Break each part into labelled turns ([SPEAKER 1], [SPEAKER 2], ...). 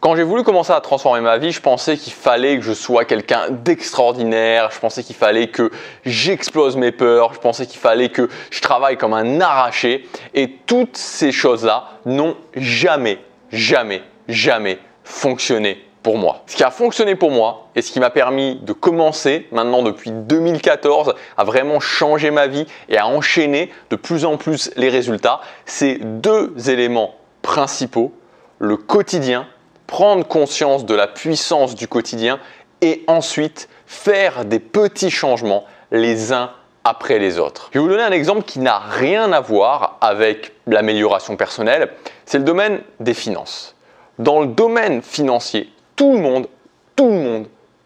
[SPEAKER 1] Quand j'ai voulu commencer à transformer ma vie, je pensais qu'il fallait que je sois quelqu'un d'extraordinaire, je pensais qu'il fallait que j'explose mes peurs, je pensais qu'il fallait que je travaille comme un arraché et toutes ces choses-là n'ont jamais fonctionné pour moi. Ce qui a fonctionné pour moi et ce qui m'a permis de commencer maintenant depuis 2014 à vraiment changer ma vie et à enchaîner de plus en plus les résultats, c'est deux éléments principaux: le quotidien, prendre conscience de la puissance du quotidien et ensuite faire des petits changements les uns après les autres. Je vais vous donner un exemple qui n'a rien à voir avec l'amélioration personnelle, c'est le domaine des finances. Dans le domaine financier, tout le monde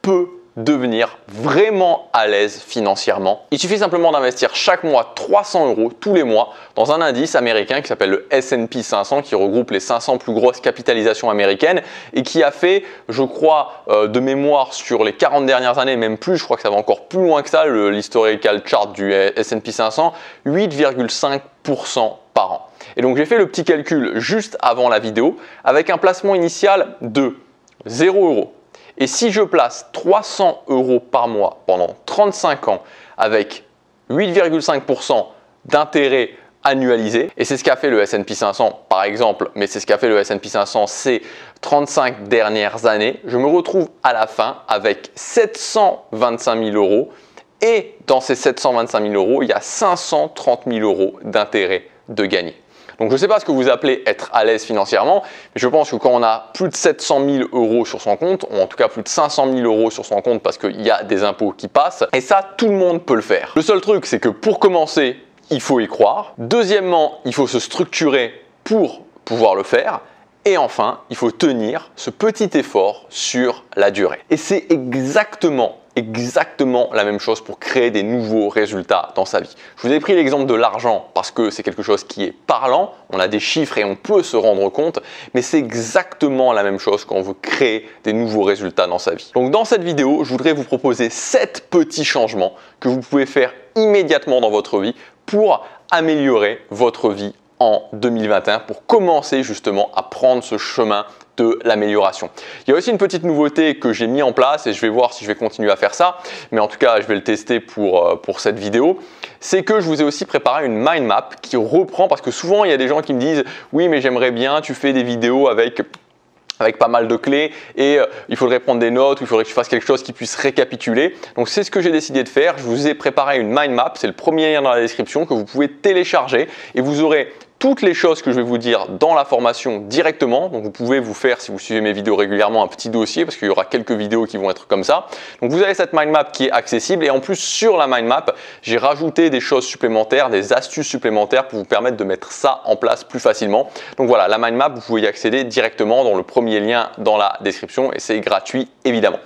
[SPEAKER 1] peut devenir vraiment à l'aise financièrement. Il suffit simplement d'investir chaque mois 300 € tous les mois dans un indice américain qui s'appelle le S&P 500 qui regroupe les 500 plus grosses capitalisations américaines et qui a fait, je crois, de mémoire sur les 40 dernières années, même plus, je crois que ça va encore plus loin que ça, l'historical chart du S&P 500, 8,5% par an. Et donc j'ai fait le petit calcul juste avant la vidéo avec un placement initial de 0 €. Et si je place 300 € par mois pendant 35 ans avec 8,5% d'intérêt annualisé, et c'est ce qu'a fait le S&P 500 par exemple, mais c'est ce qu'a fait le S&P 500 ces 35 dernières années, je me retrouve à la fin avec 725 000 € et dans ces 725 000 €, il y a 530 000 € d'intérêt de gagner. Donc je ne sais pas ce que vous appelez être à l'aise financièrement, mais je pense que quand on a plus de 700 000 € sur son compte, ou en tout cas plus de 500 000 € sur son compte parce qu'il y a des impôts qui passent, et ça tout le monde peut le faire. Le seul truc c'est que pour commencer, il faut y croire. Deuxièmement, il faut se structurer pour pouvoir le faire. Et enfin, il faut tenir ce petit effort sur la durée. Et c'est exactement la même chose pour créer des nouveaux résultats dans sa vie. Je vous ai pris l'exemple de l'argent parce que c'est quelque chose qui est parlant, on a des chiffres et on peut se rendre compte, mais c'est exactement la même chose quand on veut créer des nouveaux résultats dans sa vie. Donc dans cette vidéo, je voudrais vous proposer 7 petits changements que vous pouvez faire immédiatement dans votre vie pour améliorer votre vie en 2021 pour commencer justement à prendre ce chemin de l'amélioration. Il y a aussi une petite nouveauté que j'ai mis en place et je vais voir si je vais continuer à faire ça, mais en tout cas je vais le tester pour cette vidéo. C'est que je vous ai aussi préparé une mind map qui reprend, parce que souvent il y a des gens qui me disent oui mais j'aimerais bien, tu fais des vidéos avec pas mal de clés et il faudrait prendre des notes ou il faudrait que tu fasses quelque chose qui puisse récapituler. Donc c'est ce que j'ai décidé de faire. Je vous ai préparé une mind map, c'est le premier lien dans la description que vous pouvez télécharger et vous aurez toutes les choses que je vais vous dire dans la formation directement. Donc vous pouvez vous faire, si vous suivez mes vidéos régulièrement, un petit dossier parce qu'il y aura quelques vidéos qui vont être comme ça. Donc vous avez cette mind map qui est accessible et en plus sur la mind map, j'ai rajouté des choses supplémentaires, des astuces supplémentaires pour vous permettre de mettre ça en place plus facilement. Donc voilà, la mind map, vous pouvez y accéder directement dans le premier lien dans la description et c'est gratuit évidemment.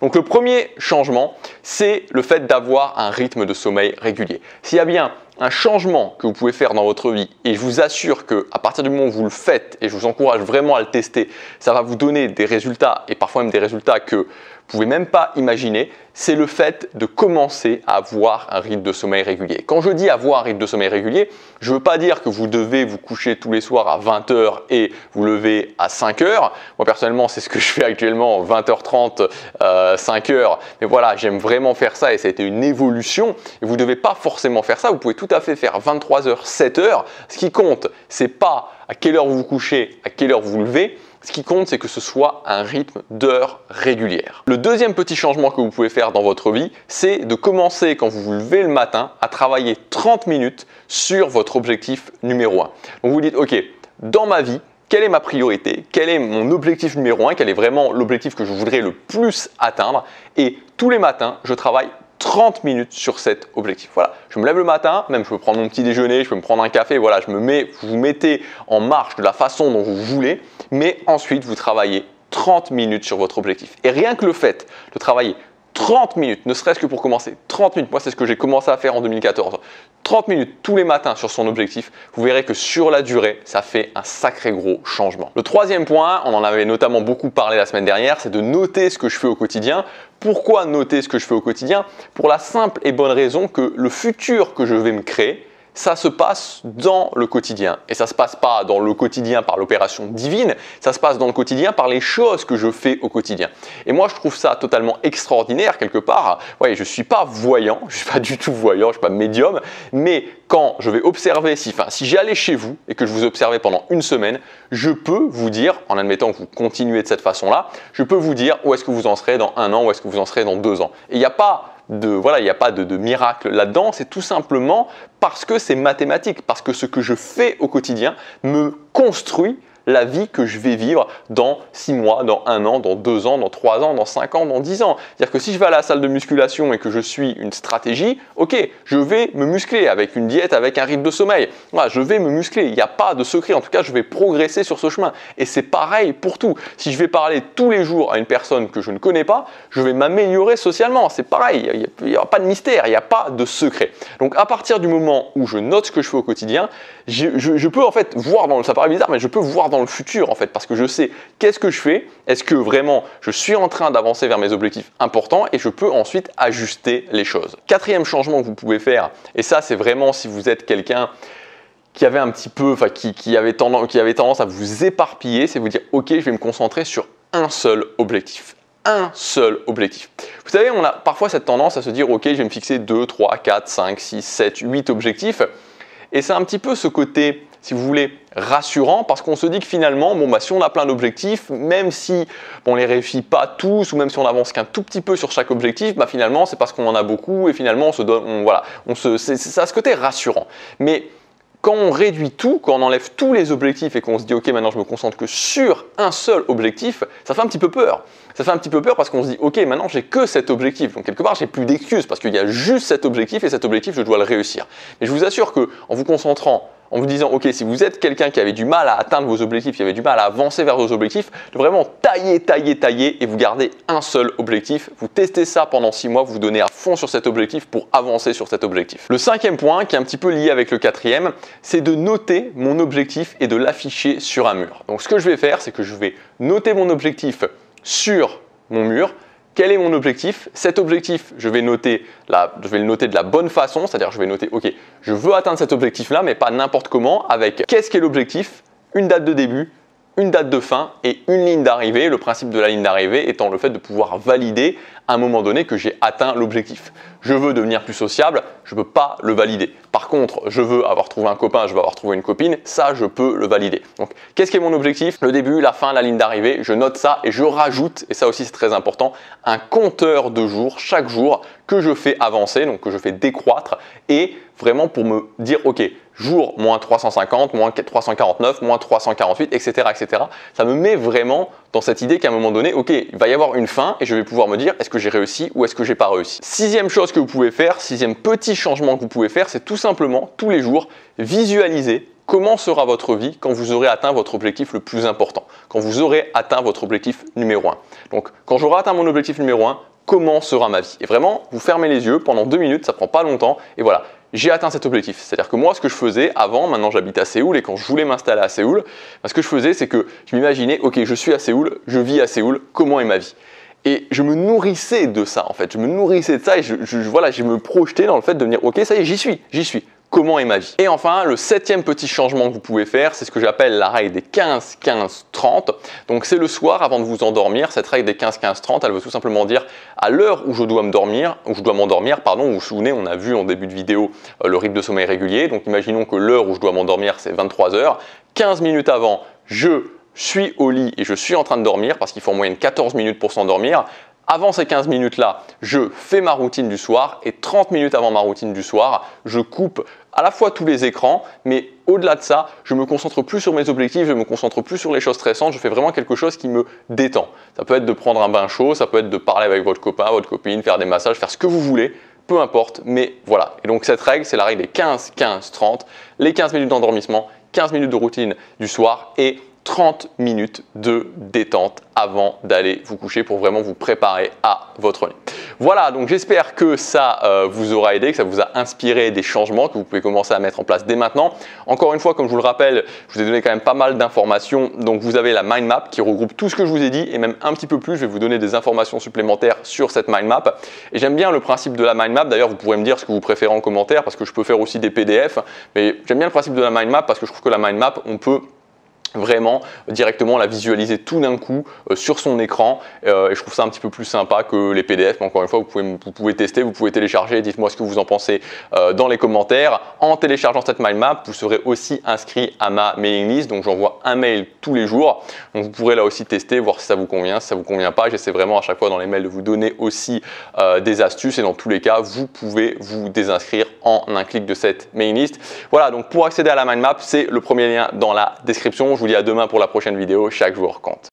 [SPEAKER 1] Donc le premier changement, c'est le fait d'avoir un rythme de sommeil régulier. S'il y a bien un changement que vous pouvez faire dans votre vie, et je vous assure qu'à partir du moment où vous le faites, et je vous encourage vraiment à le tester, ça va vous donner des résultats et parfois même des résultats que vous ne pouvez même pas imaginer, c'est le fait de commencer à avoir un rythme de sommeil régulier. Quand je dis avoir un rythme de sommeil régulier, je ne veux pas dire que vous devez vous coucher tous les soirs à 20 h et vous lever à 5 h. Moi personnellement, c'est ce que je fais actuellement, 20h30, 5 h. Mais voilà, j'aime vraiment faire ça et ça a été une évolution. Et vous ne devez pas forcément faire ça, vous pouvez tout à fait faire 23 h, 7 h. Ce qui compte, ce n'est pas à quelle heure vous vous couchez, à quelle heure vous vous levez. Ce qui compte, c'est que ce soit un rythme d'heures régulières. Le deuxième petit changement que vous pouvez faire dans votre vie, c'est de commencer quand vous vous levez le matin à travailler 30 minutes sur votre objectif numéro 1. Donc vous dites, ok, dans ma vie, quelle est ma priorité? Quel est mon objectif numéro 1? Quel est vraiment l'objectif que je voudrais le plus atteindre? Et tous les matins, je travaille 30 minutes sur cet objectif. Voilà, je me lève le matin, même je peux prendre mon petit déjeuner, je peux me prendre un café, voilà, vous vous mettez en marche de la façon dont vous voulez, mais ensuite vous travaillez 30 minutes sur votre objectif. Et rien que le fait de travailler 30 minutes, ne serait-ce que pour commencer, 30 minutes, moi c'est ce que j'ai commencé à faire en 2014, 30 minutes tous les matins sur son objectif, vous verrez que sur la durée, ça fait un sacré gros changement. Le troisième point, on en avait notamment beaucoup parlé la semaine dernière, c'est de noter ce que je fais au quotidien. Pourquoi noter ce que je fais au quotidien? Pour la simple et bonne raison que le futur que je vais me créer, ça se passe dans le quotidien. Et ça ne se passe pas dans le quotidien par l'opération divine, ça se passe dans le quotidien par les choses que je fais au quotidien. Et moi, je trouve ça totalement extraordinaire quelque part. Ouais, je ne suis pas voyant, je ne suis pas du tout voyant, je ne suis pas médium, mais quand je vais observer, si j'allais chez vous et que je vous observais pendant une semaine, je peux vous dire, en admettant que vous continuez de cette façon-là, je peux vous dire où est-ce que vous en serez dans 1 an, où est-ce que vous en serez dans 2 ans. Et il n'y a pas de miracle là-dedans, c'est tout simplement parce que c'est mathématique, parce que ce que je fais au quotidien me construit la vie que je vais vivre dans 6 mois, dans 1 an, dans 2 ans, dans 3 ans, dans 5 ans, dans 10 ans. C'est-à-dire que si je vais à la salle de musculation et que je suis une stratégie, ok, je vais me muscler avec une diète, avec un rythme de sommeil. Voilà, je vais me muscler, il n'y a pas de secret. En tout cas, je vais progresser sur ce chemin. Et c'est pareil pour tout. Si je vais parler tous les jours à une personne que je ne connais pas, je vais m'améliorer socialement. C'est pareil, il n'y a pas de mystère, il n'y a pas de secret. Donc à partir du moment où je note ce que je fais au quotidien, je peux en fait voir, ça paraît bizarre, mais je peux voir dans le futur en fait, parce que je sais qu'est-ce que je fais, est-ce que vraiment je suis en train d'avancer vers mes objectifs importants et je peux ensuite ajuster les choses. 4e changement que vous pouvez faire, et ça c'est vraiment si vous êtes quelqu'un qui avait un petit peu, qui avait tendance à vous éparpiller, c'est vous dire ok, je vais me concentrer sur un seul objectif. Un seul objectif. Vous savez, on a parfois cette tendance à se dire ok, je vais me fixer 2, 3, 4, 5, 6, 7, 8 objectifs. Et c'est un petit peu ce côté, si vous voulez, rassurant parce qu'on se dit que finalement, si on a plein d'objectifs, même si on ne les réussit pas tous ou même si on avance qu'un tout petit peu sur chaque objectif, finalement, c'est parce qu'on en a beaucoup et finalement, ça a ce côté rassurant. Mais quand on réduit tout, quand on enlève tous les objectifs et qu'on se dit ok, maintenant je me concentre que sur un seul objectif, ça fait un petit peu peur. Ça fait un petit peu peur parce qu'on se dit ok, maintenant j'ai que cet objectif. Donc quelque part, j'ai plus d'excuses parce qu'il y a juste cet objectif et cet objectif, je dois le réussir. Mais je vous assure que en vous concentrant, en vous disant ok, si vous êtes quelqu'un qui avait du mal à atteindre vos objectifs, qui avait du mal à avancer vers vos objectifs, de vraiment tailler et vous gardez un seul objectif. Vous testez ça pendant 6 mois, vous vous donnez à fond sur cet objectif pour avancer sur cet objectif. Le 5e point, qui est un petit peu lié avec le 4e, c'est de noter mon objectif et de l'afficher sur un mur. Donc ce que je vais faire, c'est que je vais noter mon objectif sur mon mur. Quel est mon objectif? Cet objectif, je vais le noter de la bonne façon, c'est-à-dire je vais noter, ok, je veux atteindre cet objectif-là, mais pas n'importe comment, avec qu'est-ce qu'est l'objectif, une date de début, une date de fin et une ligne d'arrivée. Le principe de la ligne d'arrivée étant le fait de pouvoir valider à un moment donné que j'ai atteint l'objectif. Je veux devenir plus sociable, je ne peux pas le valider. Par contre, je veux avoir trouvé un copain, je veux avoir trouvé une copine, ça je peux le valider. Donc, qu'est-ce qui est mon objectif? Le début, la fin, la ligne d'arrivée, je note ça et je rajoute, et ça aussi c'est très important, un compteur de jours chaque jour que je fais avancer, donc que je fais décroître et vraiment pour me dire ok, jour moins 350, moins 349, moins 348, etc., etc. Ça me met vraiment dans cette idée qu'à un moment donné, ok, il va y avoir une fin et je vais pouvoir me dire est-ce que j'ai réussi ou est-ce que j'ai pas réussi. 6e chose que vous pouvez faire, 6e petit changement que vous pouvez faire, c'est tout simplement tous les jours visualiser comment sera votre vie quand vous aurez atteint votre objectif le plus important, quand vous aurez atteint votre objectif numéro 1. Donc quand j'aurai atteint mon objectif numéro 1, comment sera ma vie? Et vraiment, vous fermez les yeux pendant 2 minutes, ça prend pas longtemps et voilà. J'ai atteint cet objectif. C'est-à-dire que moi, ce que je faisais avant, maintenant j'habite à Séoul et quand je voulais m'installer à Séoul, ce que je faisais, c'est que je m'imaginais, ok, je suis à Séoul, je vis à Séoul, comment est ma vie? Et je me nourrissais de ça en fait. Je me nourrissais de ça et je me projetais dans le fait de me dire, ok, ça y est, j'y suis. Comment est ma vie? Et enfin, le 7e petit changement que vous pouvez faire, c'est ce que j'appelle la règle des 15-15-30. Donc c'est le soir avant de vous endormir. Cette règle des 15-15-30, elle veut tout simplement dire à l'heure où je dois m'endormir, vous vous souvenez, on a vu en début de vidéo le rythme de sommeil régulier. Donc imaginons que l'heure où je dois m'endormir, c'est 23 h. 15 minutes avant, je suis au lit et je suis en train de dormir parce qu'il faut en moyenne 14 minutes pour s'endormir. Avant ces 15 minutes-là, je fais ma routine du soir et 30 minutes avant ma routine du soir, je coupe à la fois tous les écrans, mais au-delà de ça, je me concentre plus sur mes objectifs, je me concentre plus sur les choses stressantes, je fais vraiment quelque chose qui me détend. Ça peut être de prendre un bain chaud, ça peut être de parler avec votre copain, votre copine, faire des massages, faire ce que vous voulez, peu importe, mais voilà. Et donc cette règle, c'est la règle des 15-15-30, les 15 minutes d'endormissement, 15 minutes de routine du soir et 30 minutes de détente avant d'aller vous coucher pour vraiment vous préparer à votre nuit. Voilà, donc j'espère que ça vous aura aidé, que ça vous a inspiré des changements que vous pouvez commencer à mettre en place dès maintenant. Encore une fois, comme je vous le rappelle, je vous ai donné quand même pas mal d'informations. Donc vous avez la mind map qui regroupe tout ce que je vous ai dit et même un petit peu plus. Je vais vous donner des informations supplémentaires sur cette mind map. Et j'aime bien le principe de la mind map. D'ailleurs, vous pourrez me dire ce que vous préférez en commentaire parce que je peux faire aussi des PDF. Mais j'aime bien le principe de la mind map parce que je trouve que la mind map, on peut vraiment directement la visualiser tout d'un coup sur son écran et je trouve ça un petit peu plus sympa que les PDF, mais encore une fois vous pouvez tester, vous pouvez télécharger, dites-moi ce que vous en pensez dans les commentaires. En téléchargeant cette mind map, vous serez aussi inscrit à ma mailing list, donc j'envoie un mail tous les jours, donc vous pourrez là aussi tester, voir si ça vous convient, si ça vous convient pas. J'essaie vraiment à chaque fois dans les mails de vous donner aussi des astuces et dans tous les cas vous pouvez vous désinscrire en un clic de cette mailing list. Voilà, donc pour accéder à la mind map, c'est le premier lien dans la description. Je vous dis à demain pour la prochaine vidéo. Chaque jour compte.